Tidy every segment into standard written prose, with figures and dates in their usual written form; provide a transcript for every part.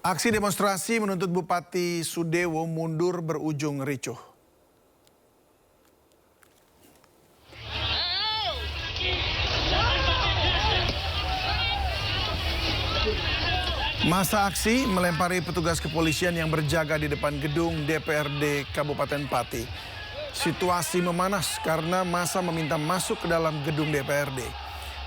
Aksi demonstrasi menuntut Bupati Sudewo mundur berujung ricuh. Masa aksi melempari petugas kepolisian yang berjaga di depan gedung DPRD Kabupaten Pati. Situasi memanas karena masa meminta masuk ke dalam gedung DPRD.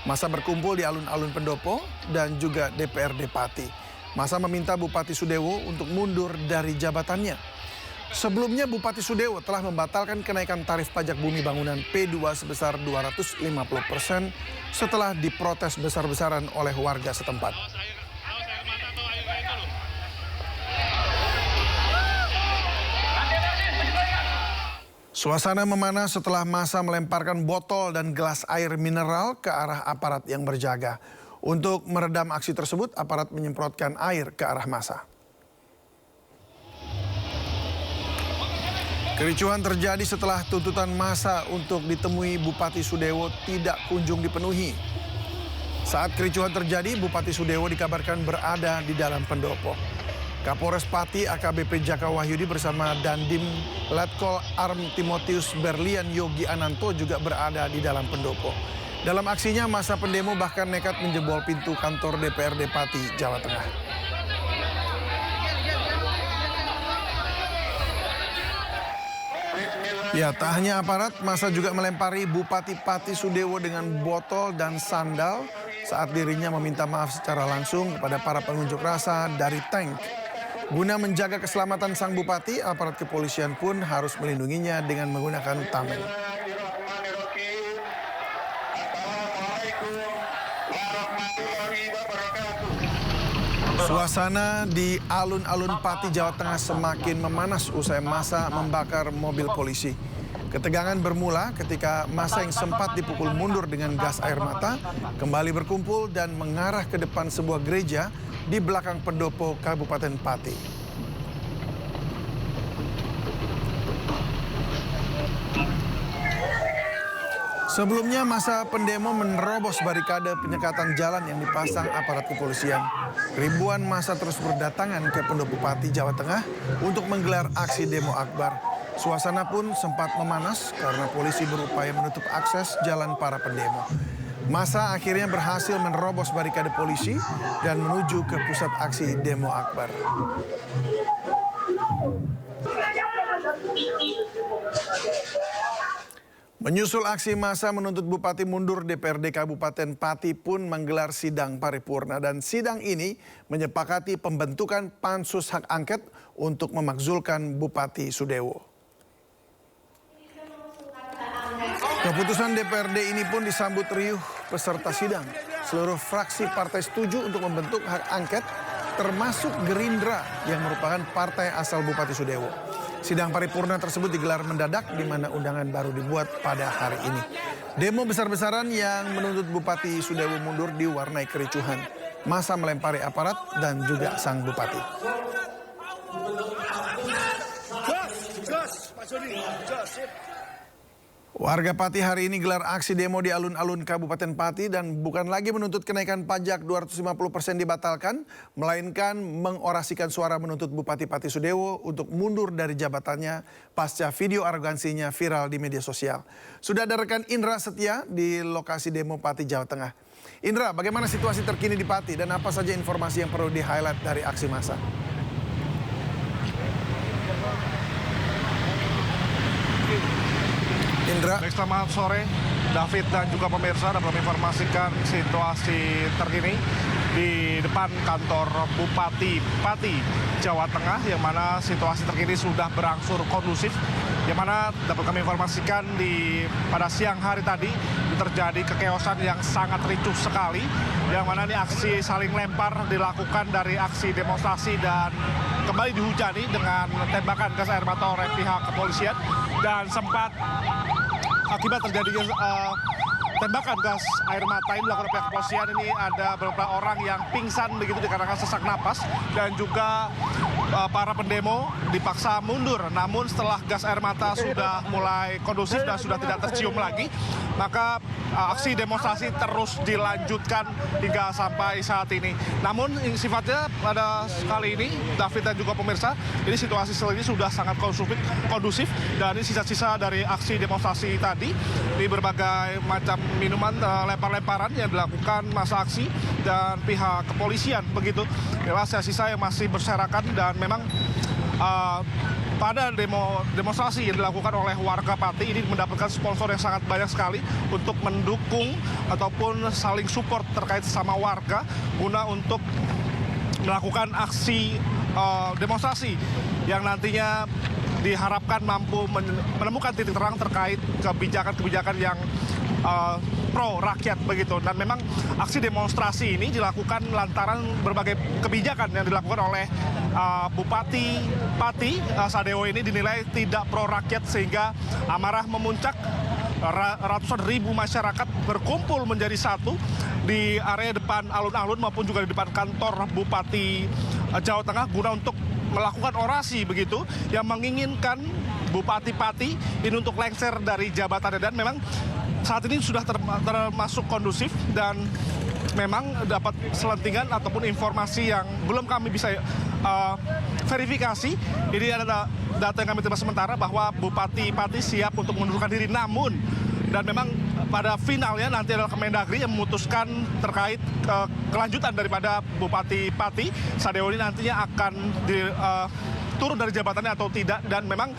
Masa berkumpul di alun-alun Pendopo dan juga DPRD Pati. Masa meminta Bupati Sudewo untuk mundur dari jabatannya. Sebelumnya Bupati Sudewo telah membatalkan kenaikan tarif pajak bumi bangunan P2 sebesar 250% setelah diprotes besar-besaran oleh warga setempat. Suasana memanas setelah massa melemparkan botol dan gelas air mineral ke arah aparat yang berjaga. Untuk meredam aksi tersebut, aparat menyemprotkan air ke arah massa. Kericuhan terjadi setelah tuntutan massa untuk ditemui Bupati Sudewo tidak kunjung dipenuhi. Saat kericuhan terjadi, Bupati Sudewo dikabarkan berada di dalam pendopo. Kapolres Pati AKBP Jaka Wahyudi bersama Dandim Letkol Arm Timotius Berlian Yogi Ananto juga berada di dalam pendopo. Dalam aksinya, massa pendemo bahkan nekat menjebol pintu kantor DPRD Pati, Jawa Tengah. Ya, tak hanya aparat, massa juga melempari Bupati Pati Sudewo dengan botol dan sandal saat dirinya meminta maaf secara langsung kepada para pengunjuk rasa dari tank. Guna menjaga keselamatan sang bupati, aparat kepolisian pun harus melindunginya dengan menggunakan tameng. Suasana di alun-alun Pati, Jawa Tengah semakin memanas usai massa membakar mobil polisi. Ketegangan bermula ketika massa yang sempat dipukul mundur dengan gas air mata kembali berkumpul dan mengarah ke depan sebuah gereja di belakang pendopo Kabupaten Pati. Sebelumnya massa pendemo menerobos barikade penyekatan jalan yang dipasang aparat kepolisian. Ribuan massa terus berdatangan ke pendopo Pati, Jawa Tengah untuk menggelar aksi demo akbar. Suasana pun sempat memanas karena polisi berupaya menutup akses jalan para pendemo. Massa akhirnya berhasil menerobos barikade polisi dan menuju ke pusat aksi demo akbar. Menyusul aksi massa menuntut Bupati mundur, DPRD Kabupaten Pati pun menggelar sidang paripurna. Dan sidang ini menyepakati pembentukan pansus hak angket untuk memakzulkan Bupati Sudewo. Keputusan DPRD ini pun disambut riuh peserta sidang. Seluruh fraksi partai setuju untuk membentuk hak angket, termasuk Gerindra yang merupakan partai asal Bupati Sudewo. Sidang paripurna tersebut digelar mendadak di mana undangan baru dibuat pada hari ini. Demo besar-besaran yang menuntut Bupati Sudewo mundur diwarnai kericuhan. Massa melempari aparat dan juga sang bupati. Warga Pati hari ini gelar aksi demo di alun-alun Kabupaten Pati dan bukan lagi menuntut kenaikan pajak 250% dibatalkan, melainkan mengorasikan suara menuntut Bupati Pati Sudewo untuk mundur dari jabatannya pasca video arogansinya viral di media sosial. Sudah ada rekan Indra Setia di lokasi demo Pati, Jawa Tengah. Indra, bagaimana situasi terkini di Pati dan apa saja informasi yang perlu di-highlight dari aksi massa? Indra. Baik, selamat sore David dan juga pemirsa. Dapat menginformasikan situasi terkini di depan kantor Bupati Pati, Jawa Tengah, yang mana situasi terkini sudah berangsur kondusif, yang mana dapat kami informasikan pada siang hari tadi terjadi kekeosan yang sangat ricuh sekali, yang mana ini aksi saling lempar dilakukan dari aksi demonstrasi dan kembali dihujani dengan tembakan gas air mata oleh pihak kepolisian, dan sempat akibat terjadinya tembakan gas air mata ini dilakukan oleh pihak kepolisian. Ini ada beberapa orang yang pingsan begitu dikarenakan sesak napas, dan juga para pendemo dipaksa mundur. Namun setelah gas air mata sudah mulai kondusif dan sudah tidak tercium lagi, maka aksi demonstrasi terus dilanjutkan hingga sampai saat ini. Namun sifatnya pada kali ini, David dan juga pemirsa, ini situasi ini sudah sangat kondusif dan ini sisa-sisa dari aksi demonstrasi tadi di berbagai macam minuman lempar-lemparan yang dilakukan masa aksi dan pihak kepolisian begitu. Inilah sisa-sisa yang masih berserakan dan memang pada demonstrasi yang dilakukan oleh warga Pati ini mendapatkan sponsor yang sangat banyak sekali untuk mendukung ataupun saling support terkait sama warga guna untuk melakukan aksi demonstrasi yang nantinya diharapkan mampu menemukan titik terang terkait kebijakan-kebijakan yang pro rakyat begitu. Dan memang aksi demonstrasi ini dilakukan lantaran berbagai kebijakan yang dilakukan oleh Bupati Pati Sadewo ini dinilai tidak pro rakyat sehingga amarah memuncak. Ratusan ribu masyarakat berkumpul menjadi satu di area depan alun-alun maupun juga di depan kantor Bupati Jawa Tengah guna untuk melakukan orasi begitu yang menginginkan Bupati Pati ini untuk lengser dari jabatannya. Dan memang saat ini sudah termasuk kondusif dan memang dapat selentingan ataupun informasi yang belum kami bisa verifikasi. Ini ada data yang kami terima sementara bahwa Bupati Pati siap untuk mengundurkan diri, namun dan memang pada finalnya nanti adalah Kemendagri yang memutuskan terkait kelanjutan daripada Bupati Pati Sadewo ini nantinya akan turun dari jabatannya atau tidak. Dan memang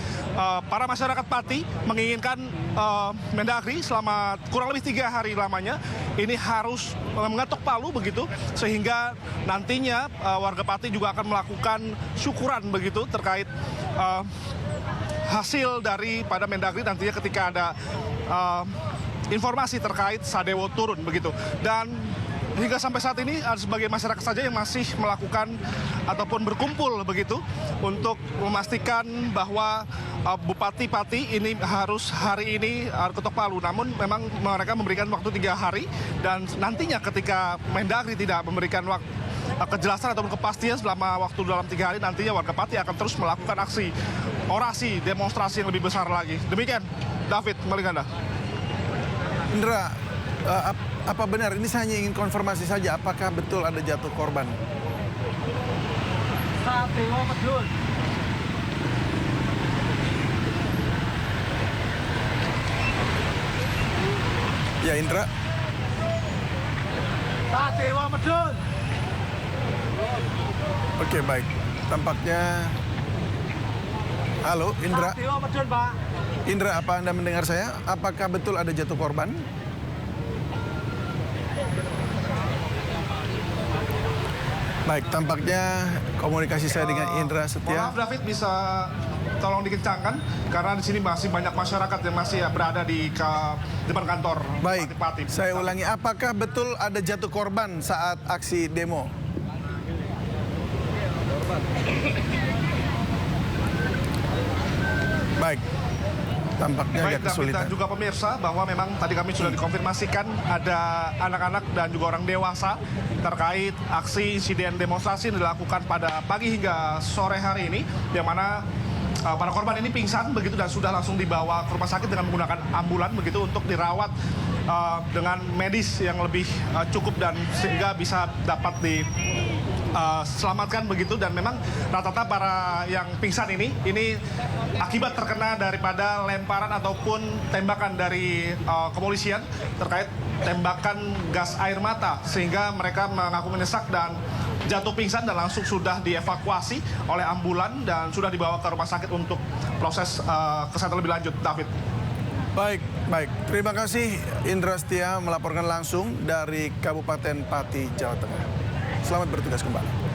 para masyarakat Pati menginginkan Mendagri selama kurang lebih 3 hari lamanya ini harus mengetok palu begitu, sehingga nantinya warga Pati juga akan melakukan syukuran begitu terkait hasil daripada Mendagri nantinya ketika ada informasi terkait Sadewo turun begitu. Dan hingga sampai saat ini ada sebagian masyarakat saja yang masih melakukan ataupun berkumpul begitu untuk memastikan bahwa Bupati Pati ini harus hari ini ketok palu. Namun memang mereka memberikan waktu 3 hari dan nantinya ketika Mendagri tidak memberikan kejelasan ataupun kepastian selama waktu dalam 3 hari, nantinya warga Pati akan terus melakukan aksi orasi demonstrasi yang lebih besar lagi. Demikian, David, kembali ke Anda. Indra, apa benar? Ini saya hanya ingin konfirmasi saja, apakah betul ada jatuh korban? Ya, Indra. Oke, baik. Tampaknya... Halo, Indra. Indra, apa Anda mendengar saya? Apakah betul ada jatuh korban? Baik, tampaknya komunikasi saya dengan Indra Setia. Maaf David, bisa tolong dikencangkan karena di sini masih banyak masyarakat yang masih berada di depan kantor. Baik, Pati. saya ulangi, apakah betul ada jatuh korban saat aksi demo? Baik, tampaknya agak kesulitan. Dan juga pemirsa bahwa memang tadi kami sudah dikonfirmasikan ada anak-anak dan juga orang dewasa terkait aksi insiden demonstrasi yang dilakukan pada pagi hingga sore hari ini, yang mana para korban ini pingsan begitu dan sudah langsung dibawa ke rumah sakit dengan menggunakan ambulan begitu untuk dirawat dengan medis yang lebih cukup dan sehingga bisa dapat diselamatkan begitu. Dan memang rata-rata para yang pingsan ini akibat terkena daripada lemparan ataupun tembakan dari kepolisian terkait tembakan gas air mata, sehingga mereka mengaku menyesak dan jatuh pingsan dan langsung sudah dievakuasi oleh ambulan dan sudah dibawa ke rumah sakit untuk proses kesehatan lebih lanjut. David. Baik. Terima kasih Indra Setia melaporkan langsung dari Kabupaten Pati, Jawa Tengah. Selamat bertugas kembali.